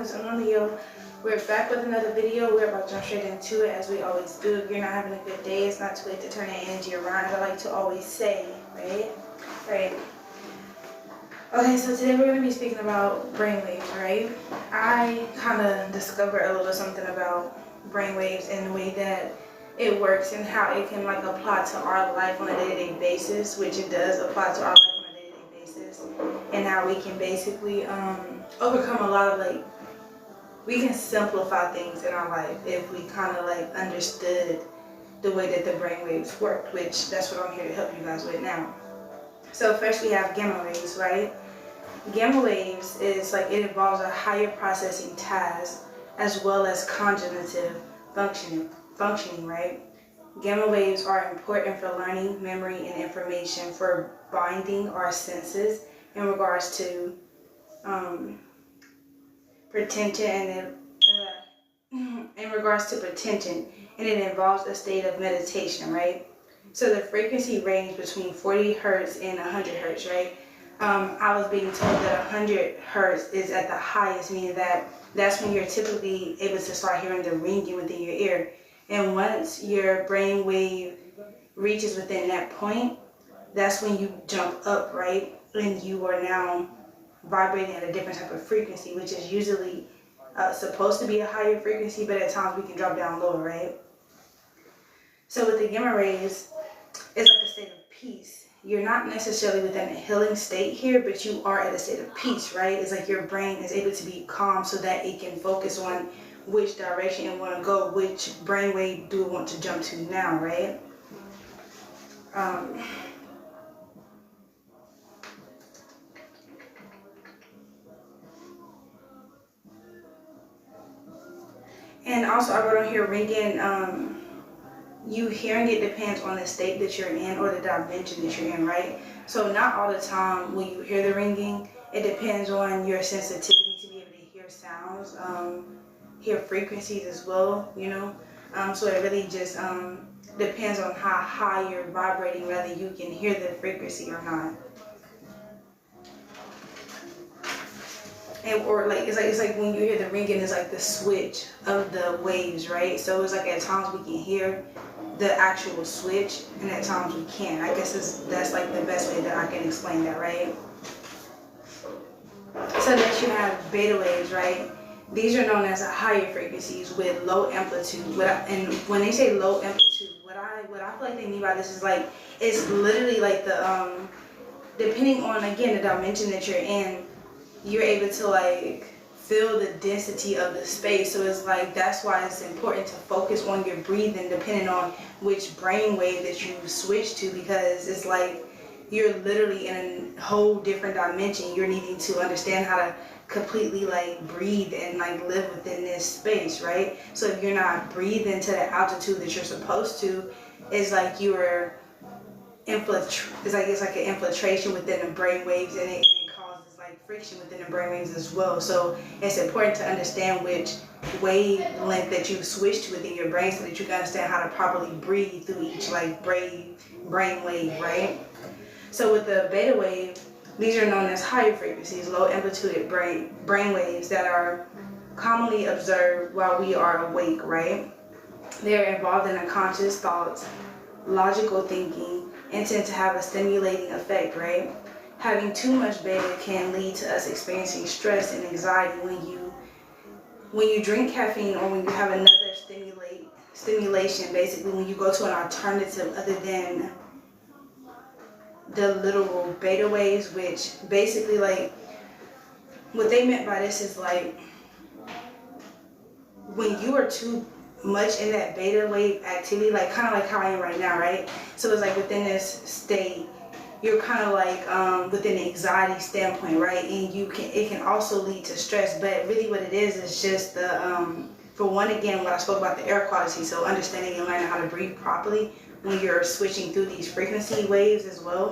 It's Emilio. We're back with another video. We're about to jump straight into it as we always do. If you're not having a good day, it's not too late to turn that energy around, as I like to always say, right? Right. Okay, so today we're going to be speaking about brainwaves, right? I kind of discovered a little something about brainwaves and the way that it works and how it can like apply to our life on a day-to-day basis, which it does apply to our life on a day-to-day basis, and how we can basically overcome a lot of like, we can simplify things in our life if we kind of like understood the way that the brainwaves worked, which that's what I'm here to help you guys with now. So first we have gamma waves, right? Gamma waves is like, it involves a higher processing task as well as cognitive functioning, right? Gamma waves are important for learning, memory, and information for binding our senses in regards to pretension and and it involves a state of meditation, right? So the frequency range between 40 hertz and 100 hertz, right? I was being told that 100 hertz is at the highest, meaning that that's when you're typically able to start hearing the ringing within your ear. And once your brain wave reaches within that point, that's when you jump up, right? And you are now vibrating at a different type of frequency, which is usually supposed to be a higher frequency, but at times we can drop down lower, right? So with the gamma rays, it's like a state of peace. You're not necessarily within a healing state here, but you are at a state of peace, right? It's like your brain is able to be calm so that it can focus on which direction it want to go, which brainwave do it want to jump to now, right? And also I wrote on here ringing, you hearing it depends on the state that you're in or the dimension that you're in, right? So not all the time when you hear the ringing, it depends on your sensitivity to be able to hear sounds, hear frequencies as well, you know? So it really just depends on how high you're vibrating, whether you can hear the frequency or not. And, or like it's like when you hear the ringing, it's like the switch of the waves, right? So it's like at times we can hear the actual switch, and at times we can't. I guess that's like the best way that I can explain that, right? So next you have beta waves, right? These are known as higher frequencies with low amplitude. And when they say low amplitude, what I feel like they mean by this is like, it's literally like the depending on, again, the dimension that you're in, you're able to like feel the density of the space. So it's like, that's why it's important to focus on your breathing depending on which brain wave that you switch to, because it's like you're literally in a whole different dimension. You're needing to understand how to completely like breathe and like live within this space, right? So if you're not breathing to the altitude that you're supposed to, it's like you're it's like an infiltration within the brain waves, and it causes like friction within the brain waves as well. So it's important to understand which wavelength that you switch to within your brain so that you can understand how to properly breathe through each like brain wave, right? So with the beta wave, these are known as higher frequencies, low amplitude brain waves that are commonly observed while we are awake, right? They're involved in conscious thoughts, logical thinking, and tend to have a stimulating effect, right? Having too much beta can lead to us experiencing stress and anxiety when you drink caffeine, or when you have another stimulation, basically when you go to an alternative other than the literal beta waves, which basically like, what they meant by this is like, when you are too much in that beta wave activity, like kind of like how I am right now, right? So it's like within this state, you're kind of like within the anxiety standpoint, right? And it can also lead to stress, but really what it is just the for one, again, what I spoke about, the air quality. So understanding and learning how to breathe properly when you're switching through these frequency waves as well.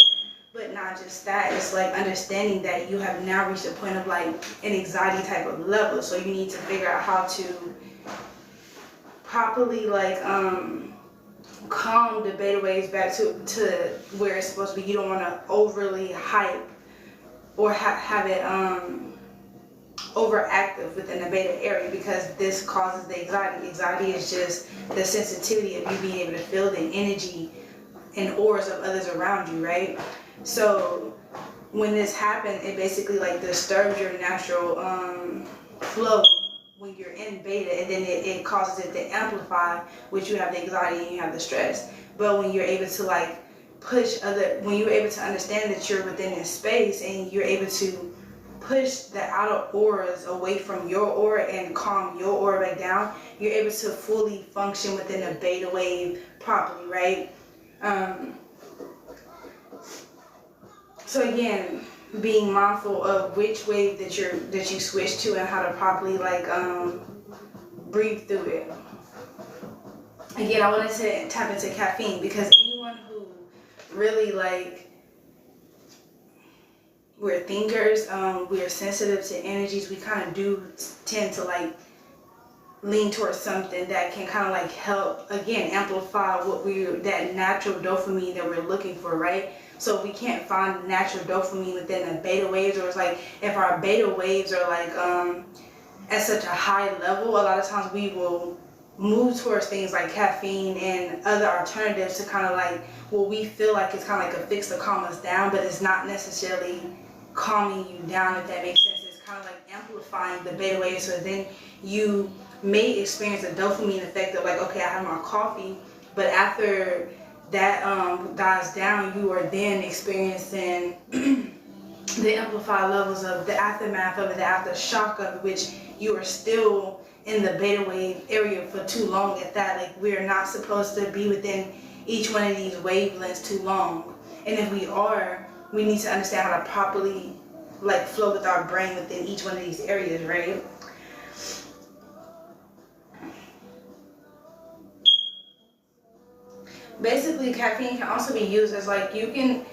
But not just that, it's like understanding that you have now reached a point of like an anxiety type of level. So you need to figure out how to properly like calm the beta waves back to where it's supposed to be. You don't want to overly hype or have it overactive within the beta area, because this causes the anxiety. Anxiety is just the sensitivity of you being able to feel the energy and auras of others around you, right? So when this happens, it basically like disturbs your natural flow when you're in beta, and then it causes it to amplify, which you have the anxiety and you have the stress. But when you're able to like when you're able to understand that you're within this space and you're able to push the outer auras away from your aura and calm your aura back down, you're able to fully function within a beta wave properly, right? So again, being mindful of which wave that you switch to and how to properly like breathe through it. Again, I wanted to tap into caffeine because anyone who really like, we're thinkers, we are sensitive to energies, we kind of do tend to like lean towards something that can kind of like help, again, amplify that natural dopamine that we're looking for, right? So if we can't find natural dopamine within the beta waves, or it's like if our beta waves are like at such a high level, a lot of times we will move towards things like caffeine and other alternatives to kind of like what we feel like it's kind of like a fix to calm us down, but it's not necessarily calming you down, if that makes sense. It's kind of like amplifying the beta waves, so then you may experience a dopamine effect of like, okay, I have my coffee, but after that dies down, you are then experiencing the amplified levels of the aftermath of it, the aftershock of it, which you are still in the beta wave area for too long at that. Like, we're not supposed to be within each one of these wavelengths too long. And if we are, we need to understand how to properly like flow with our brain within each one of these areas, right? Basically, caffeine can also be used as like, you can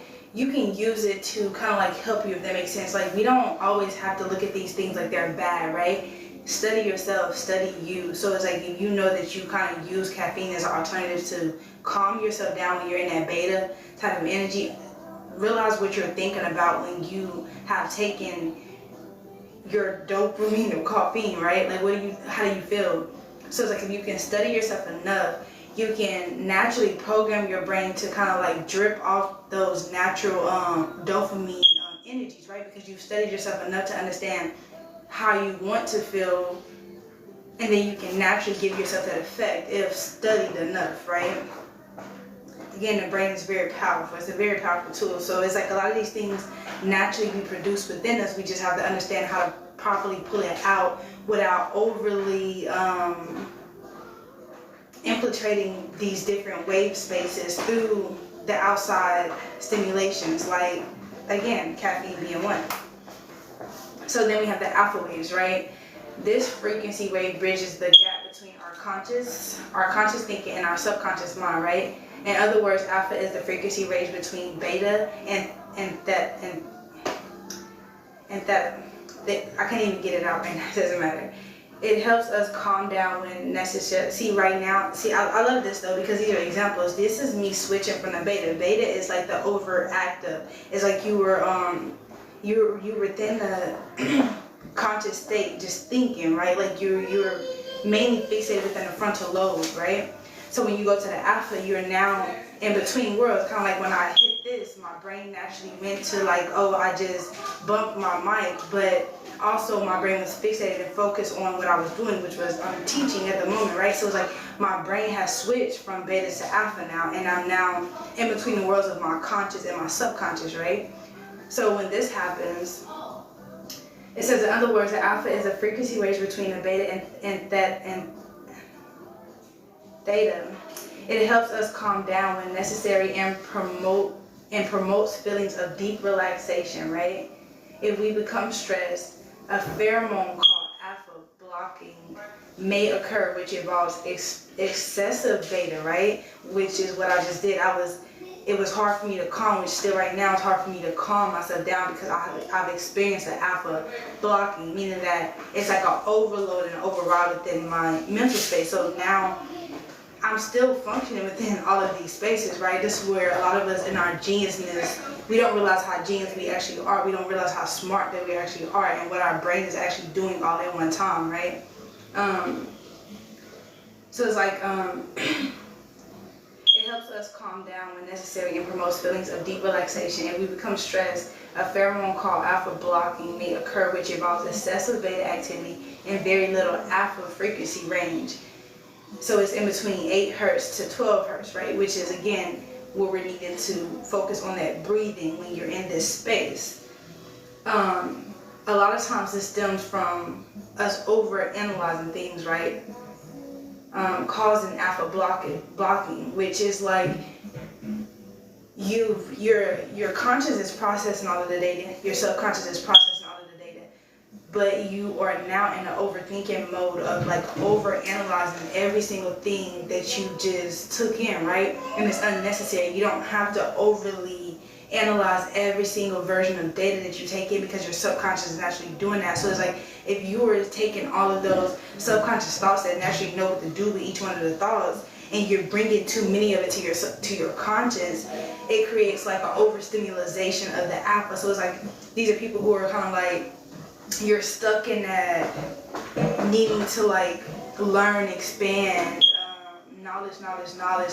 use it to kind of like help you, if that makes sense. Like, we don't always have to look at these things like they're bad, right? Study yourself, study you. So it's like, if you know that you kind of use caffeine as an alternative to calm yourself down when you're in that beta type of energy, realize what you're thinking about when you have taken your dopamine or caffeine, right? Like, how do you feel? So it's like, if you can study yourself enough, you can naturally program your brain to kind of like drip off those natural dopamine energies, right? Because you've studied yourself enough to understand how you want to feel, and then you can naturally give yourself that effect if studied enough, right? Again, the brain is very powerful. It's a very powerful tool. So it's like a lot of these things naturally we produce within us. We just have to understand how to properly pull it out without overly infiltrating these different wave spaces through the outside stimulations, like, again, caffeine being one. So then we have the alpha waves, right? This frequency wave bridges the gap between our conscious thinking and our subconscious mind, right? In other words, alpha is the frequency range between beta and that I can't even get it out right now, it doesn't matter. It helps us calm down when necessary. I love this though, because these are examples. This is me switching from the beta. Beta is like the overactive. It's like you were within the conscious state, just thinking, right? Like you're mainly fixated within the frontal lobe, right? So when you go to the alpha, you're now in between worlds. Kind of like when I hit this, my brain naturally went to like, oh, I just bumped my mic, but also my brain was fixated and focused on what I was doing, which was teaching at the moment, right? So it's like my brain has switched from beta to alpha now, and I'm now in between the worlds of my conscious and my subconscious, right? So when this happens, it says, in other words, the alpha is a frequency range between the beta and theta. It helps us calm down when necessary and promotes feelings of deep relaxation, right? If we become stressed, a pheromone called alpha blocking may occur, which involves excessive beta, right? Which is what I just did. It was hard for me to calm, which still right now it's hard for me to calm myself down, because I've experienced an alpha blocking, meaning that it's like an overload and an override within my mental space. So now I'm still functioning within all of these spaces, right? This is where a lot of us in our geniusness we don't realize how genius we actually are. We don't realize how smart that we actually are, and what our brain is actually doing all at one time, right? So it's like it helps us calm down when necessary and promotes feelings of deep relaxation. If we become stressed, a pheromone called alpha blocking may occur, which involves excessive beta activity and very little alpha frequency range. So it's in between 8 hertz to 12 hertz, right? Which is, again, where we're needing to focus on that breathing when you're in this space. A lot of times this stems from us over analyzing things, right? Causing alpha blocking, which is like your conscious is processing all of the data, your subconscious is processing all of the data, but you are now in an overthinking mode of like over analyzing every single thing that you just took in, right? And it's unnecessary. You don't have to overly analyze every single version of data that you take in, because your subconscious is actually doing that. So it's like if you were taking all of those subconscious thoughts that naturally know what to do with each one of the thoughts, and you're bringing too many of it to your conscious, it creates like an overstimulation of the alpha. So it's like these are people who are kind of like, you're stuck in that needing to like learn, expand, knowledge,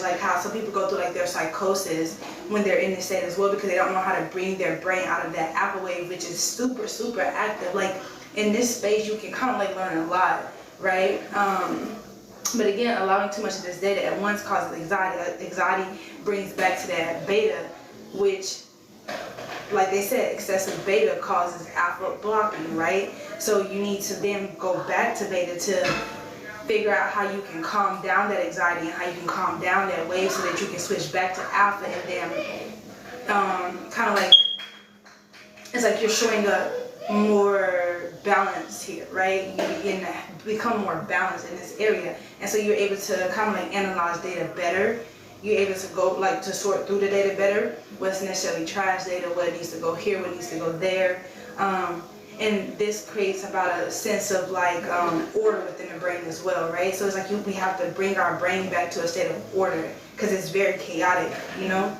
like how some people go through like their psychosis when they're in this state as well, because they don't know how to bring their brain out of that alpha wave, which is super, super active. Like in this space, you can kind of like learn a lot, right? But again, allowing too much of this data at once causes anxiety. Anxiety brings back to that beta, which, like they said, excessive beta causes alpha blocking, right? So you need to then go back to beta to figure out how you can calm down that anxiety and how you can calm down that wave so that you can switch back to alpha, and then kind of like, it's like you're showing up more balanced here, right? You begin to become more balanced in this area, and so you're able to kind of like analyze data better. You're able to go like to sort through the data better, what's necessarily trash data, what needs to go here, what needs to go there. And this creates about a sense of like order within the brain as well, right? So it's like we have to bring our brain back to a state of order, because it's very chaotic, you know?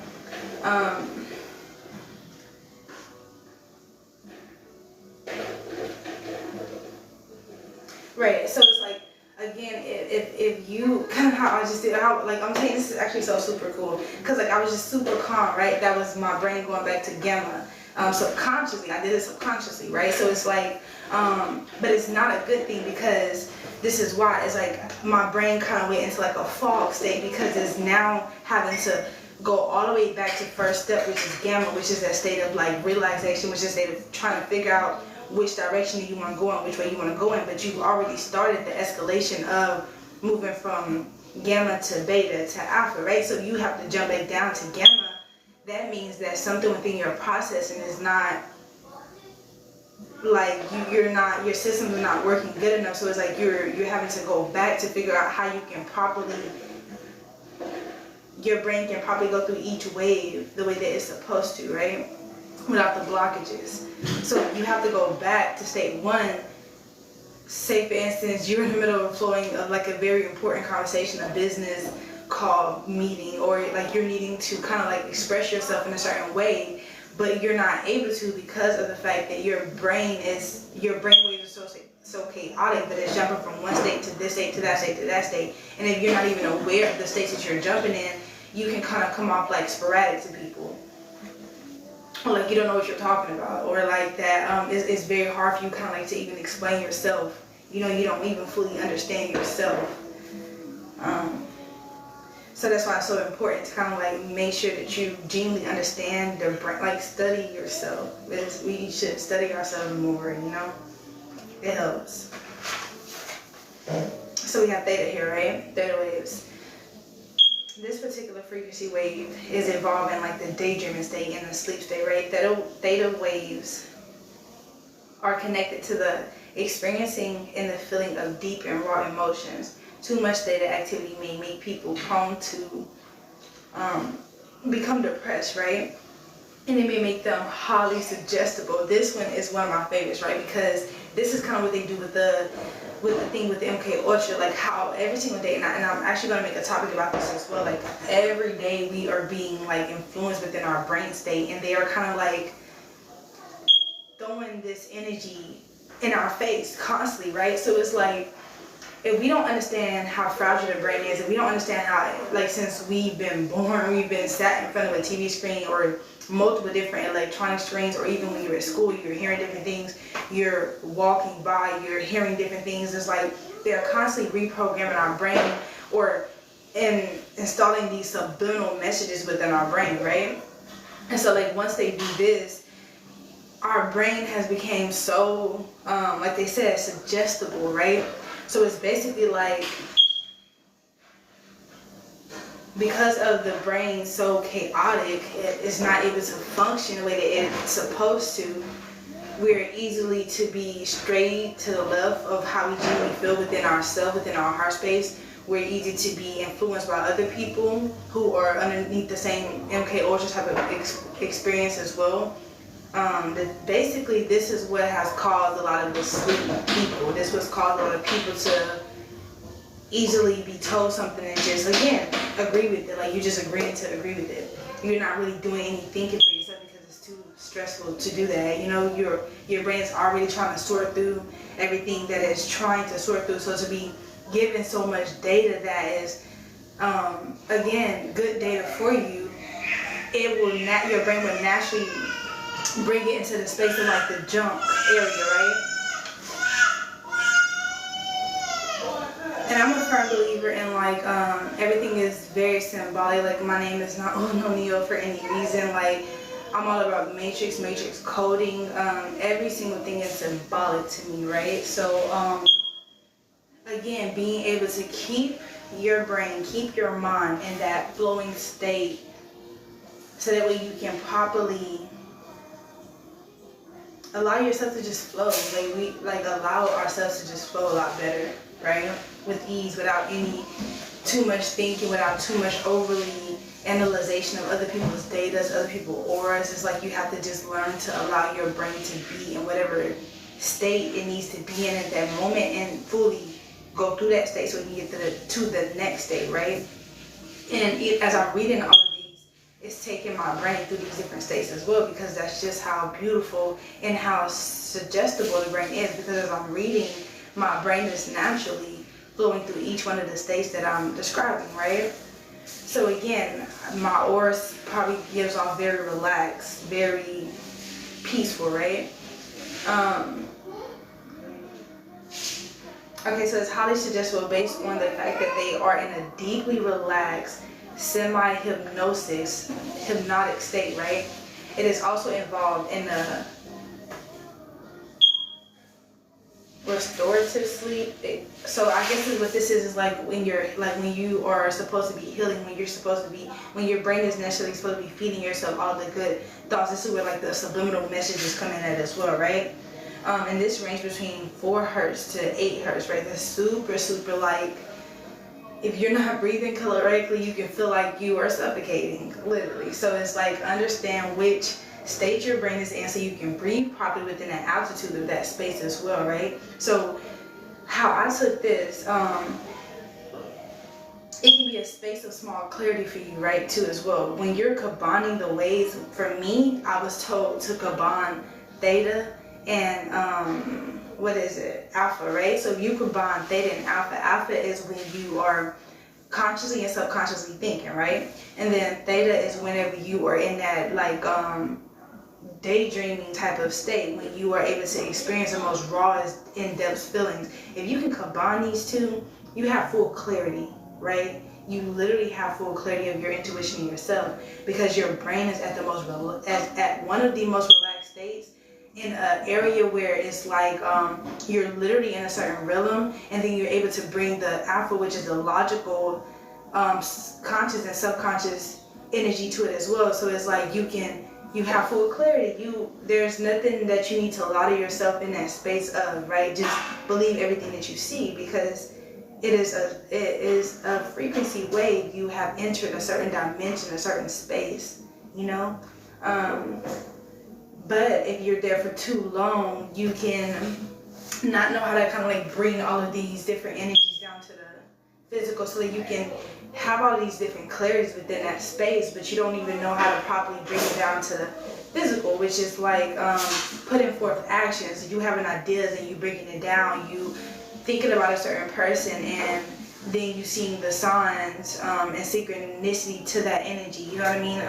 Right, so it's like, again, if you, kind of how I just did, how, like I'm saying, this is actually so super cool, because like I was just super calm, right? That was my brain going back to gamma. Subconsciously, I did it subconsciously, right? So it's like, but it's not a good thing, because this is why, it's like my brain kind of went into like a fog state, because it's now having to go all the way back to first step, which is gamma, which is that state of like relaxation, which is a state of trying to figure out which direction you want to go in, which way you want to go in, but you've already started the escalation of moving from gamma to beta to alpha, right? So you have to jump back down to gamma. That means that something within your processing is not, like you're not, your systems are not working good enough. So it's like you're having to go back to figure out how you can properly, your brain can properly go through each wave the way that it's supposed to, right? Without the blockages. So you have to go back to state one. Say for instance, you're in the middle of flowing of like a very important conversation, a business call, meeting, or like you're needing to kind of like express yourself in a certain way, but you're not able to because of the fact that your brain waves are so chaotic that it's jumping from one state to this state to that state to that state. And if you're not even aware of the states that you're jumping in, you can kind of come off like sporadic to people, or like you don't know what you're talking about, or like that it's very hard for you kind of like to even explain yourself. You know, you don't even fully understand yourself. So that's why it's so important to kind of like make sure that you genuinely understand the brain, like study yourself. Because we should study ourselves more, you know? It helps. So we have theta here, right? Theta waves. This particular frequency wave is involved in like the daydreaming state and the sleep state, right? Theta waves are connected to the experiencing and the feeling of deep and raw emotions. Too much theta activity may make people prone to become depressed, right? And it may make them highly suggestible. This one is one of my favorites, right? Because this is kind of what they do with with the thing with the MK Ultra, like how every single day, and I'm actually going to make a topic about this as well, like every day we are being like influenced within our brain state, and they are kind of like throwing this energy in our face constantly, right? So it's like, if we don't understand how fragile the brain is, if we don't understand how, like, since we've been born, we've been sat in front of a TV screen or multiple different electronic screens, or even when you're at school, you're hearing different things, you're walking by, you're hearing different things. It's like they're constantly reprogramming our brain or installing these subliminal messages within our brain, right? And so, like, once they do this, our brain has become so, like they said, suggestible, right? So it's basically like, because of the brain so chaotic, it's not able to function the way that it's supposed to. We're easily to be strayed to the left of how we genuinely feel within ourselves, within our heart space. We're easy to be influenced by other people who are underneath the same MK Ultra type of experience as well. Basically, this is what has caused a lot of the sleep people. This was caused a lot of people to easily be told something and just, again, agree with it. Like, you're just agreeing to agree with it. You're not really doing any thinking for yourself because it's too stressful to do that. You know, your brain is already trying to sort through everything that it's trying to sort through. So to be given so much data that is, again, good data for you, your brain will naturally bring it into the space of like the junk area, right? And I'm a firm believer in like everything is very symbolic. Like, my name is not O'Neal for any reason. Like, I'm all about matrix coding. Every single thing is symbolic to me, right? So again, being able to keep your brain, keep your mind in that flowing state, so that way you can properly allow yourself to just flow. Like, we allow ourselves to just flow a lot better, right? With ease, without any too much thinking, without too much overly analyzation of other people's data, other people's auras. It's like you have to just learn to allow your brain to be in whatever state it needs to be in at that moment, and fully go through that state so you can get to the next state, right? And as I'm reading all of these, it's taking my brain through these different states as well, because that's just how beautiful and how suggestible the brain is. Because as I'm reading, my brain is naturally flowing through each one of the states that I'm describing, right? So again, my aura probably gives off very relaxed, very peaceful, right? Okay, so it's highly suggestible based on the fact that they are in a deeply relaxed, hypnotic state, right? It is also involved in a restorative sleep. So I guess what this is like when you are supposed to be healing, when your brain is necessarily supposed to be feeding yourself all the good thoughts. This is where like the subliminal messages come in at as well, right? And this range between 4 hertz to 8 hertz, right? That's super, super, like, if you're not breathing correctly, you can feel like you are suffocating, literally. So it's like, understand which state your brain is in so you can breathe properly within that altitude of that space as well, right? So how I took this, it can be a space of small clarity for you, right, too, as well. When you're combining the waves, for me, I was told to combine theta and alpha, right? So if you combine theta and alpha is when you are consciously and subconsciously thinking, right? And then theta is whenever you are in that like daydreaming type of state, when you are able to experience the most rawest, in-depth feelings. If you can combine these two, you have full clarity, right? You literally have full clarity of your intuition in yourself, because your brain is at one of the most relaxed states, in an area where it's like you're literally in a certain realm, and then you're able to bring the alpha, which is the logical, conscious and subconscious energy to it as well. So it's like you have full clarity. There's nothing that you need to lie to yourself in that space of, right? Just believe everything that you see, because it is a frequency wave. You have entered a certain dimension, a certain space, you know. But if you're there for too long, you can not know how to kind of like bring all of these different energies down to the physical, so that you can have all these different clarities within that space, but you don't even know how to properly bring it down to the physical, which is like putting forth actions. You having ideas and you bringing it down, you thinking about a certain person, and then you seeing the signs and synchronicity to that energy, you know what I mean?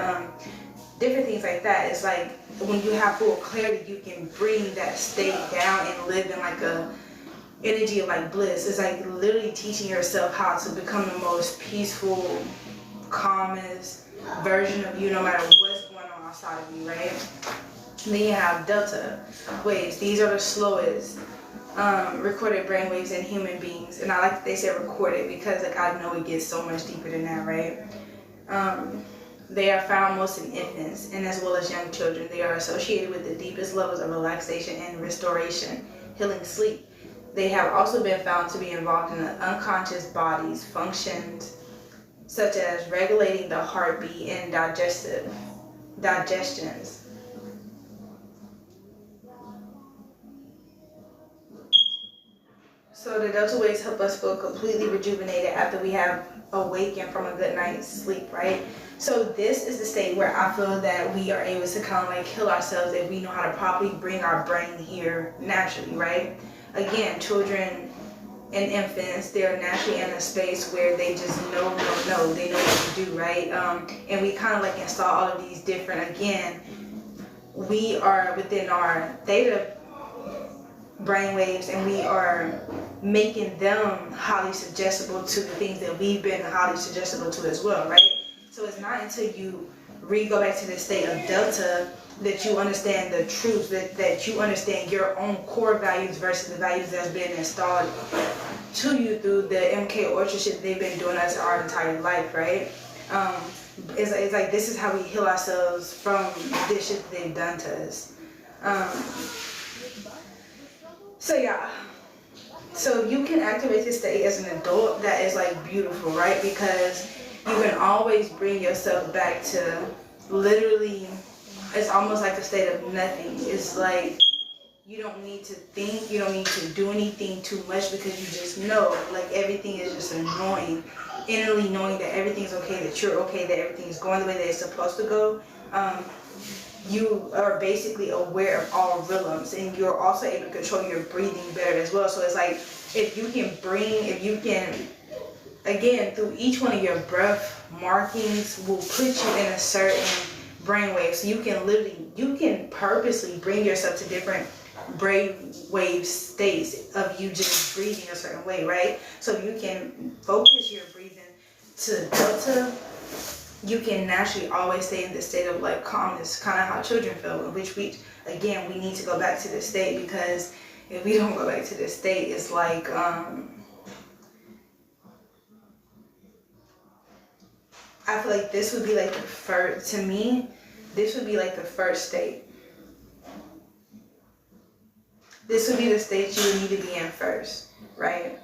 Different things like that. It's like when you have full clarity, you can bring that state down and live in like a energy of like bliss. It's like literally teaching yourself how to become the most peaceful, calmest version of you, no matter what's going on outside of you, right? And then you have delta waves. These are the slowest recorded brain waves in human beings. And I like that they say recorded, because like I know it gets so much deeper than that, right? They are found most in infants and as well as young children. They are associated with the deepest levels of relaxation and restoration, healing sleep. They have also been found to be involved in the unconscious body's functions, such as regulating the heartbeat and digestions. So the delta waves help us feel completely rejuvenated after we have awakened from a good night's sleep, right? So this is the state where I feel that we are able to kind of like heal ourselves if we know how to properly bring our brain here naturally, right? Again, children and infants, they're naturally in a space where they just know, they know what to do, right? And we kind of like install all of these different, again, we are within our theta brainwaves, and we are making them highly suggestible to the things that we've been highly suggestible to as well, right? So it's not until you go back to the state of delta that you understand the truth, that you understand your own core values versus the values that's been installed to you through the MK Ultra shit they've been doing us our entire life, right? It's like this is how we heal ourselves from this shit that they've done to us. So yeah, so you can activate this state as an adult. That is like beautiful, right? Because you can always bring yourself back to literally, it's almost like a state of nothing. It's like you don't need to think, you don't need to do anything too much, because you just know, like everything is just annoying. Innerly knowing that everything's okay, that you're okay, that everything's going the way that it's supposed to go. You are basically aware of all rhythms, and you're also able to control your breathing better as well. So it's like if you can, again, through each one of your breath markings will put you in a certain brainwave. So you can purposely bring yourself to different brainwave states of you just breathing a certain way, right? So you can focus your breathing to delta. You can naturally always stay in this state of like calmness, kind of how children feel, which we need to go back to this state, because if we don't go back to this state, it's like, I feel like this would be like the first, to me, this would be like the first state. This would be the state you would need to be in first, right?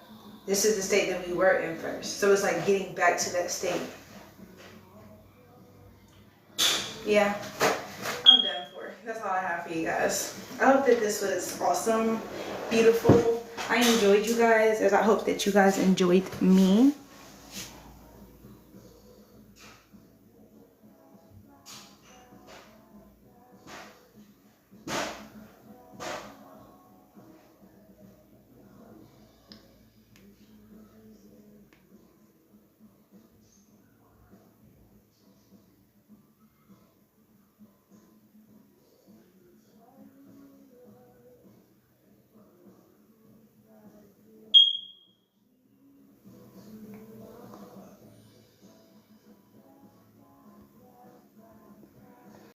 This is the state that we were in first. So it's like getting back to that state. Yeah, I'm done for. That's all I have for you guys. I hope that this was awesome, beautiful. I enjoyed you guys, as I hope that you guys enjoyed me.